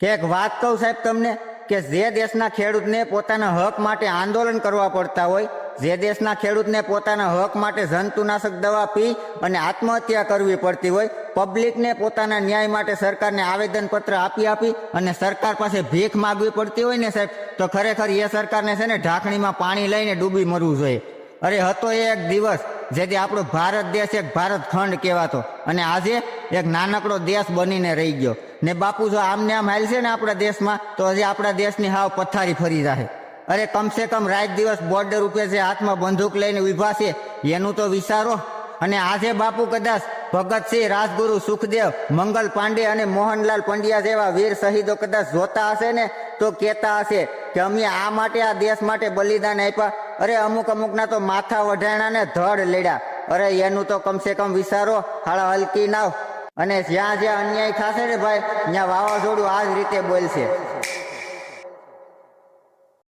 કે એક વાત કહું સાહેબ તમને કે જે દેશના ખેડૂતને પોતાના હક માટે આંદોલન કરવા પડતા હોય, જે દેશના ખેડૂતને પોતાના હક માટે જંતુનાશક દવા પી અને આત્મહત્યા કરવી પડતી હોય, પબ્લિકને પોતાના ન્યાય માટે સરકારને આવેદનપત્ર આપી અને સરકાર પાસે ભીખ માગવી પડતી હોય ને સાહેબ, તો ખરેખર એ સરકારને છે ને ઢાંકણીમાં પાણી લઈને ડૂબી મરવું જોઈએ. અરે હતો એ એક દિવસ જેથી આપણો ભારત દેશ એક ભારત ખંડ કહેવાતો અને આજે એક નાનકડો દેશ બનીને રહી ગયો. ને બાપુ જો આમને આમ હાલશે ને આપણા દેશમાં તો હજી આપણા દેશની હાવ પથારી ફરી જાય. અરે કમસે કમ રાત દિવસ બોર્ડર ઉપર જે હાથમાં બંદૂક લઈને ઉભા છે એનું તો વિચારો. અને આજે બાપુ કદાચ ભગતસિંહ, રાજગુરુ, સુખદેવ, મંગલ પાંડે અને મોહનલાલ પંડ્યા જેવા વીર શહીદો કદાચ જોતા હશે ને તો કહેતા હશે કે અમે આ માટે, આ દેશ માટે બલિદાન આપ્યા. અરે અમુકના તો માથા વઢાણા ને ધડ લેડ્યા. અરે એનું તો કમસે કમ વિચારો. હાળા હલકી નાવ. અને જ્યાં જ્યાં અન્યાય થશે ને ભાઈ, ત્યાં વાવાઝોડું આ જ રીતે બોલશે.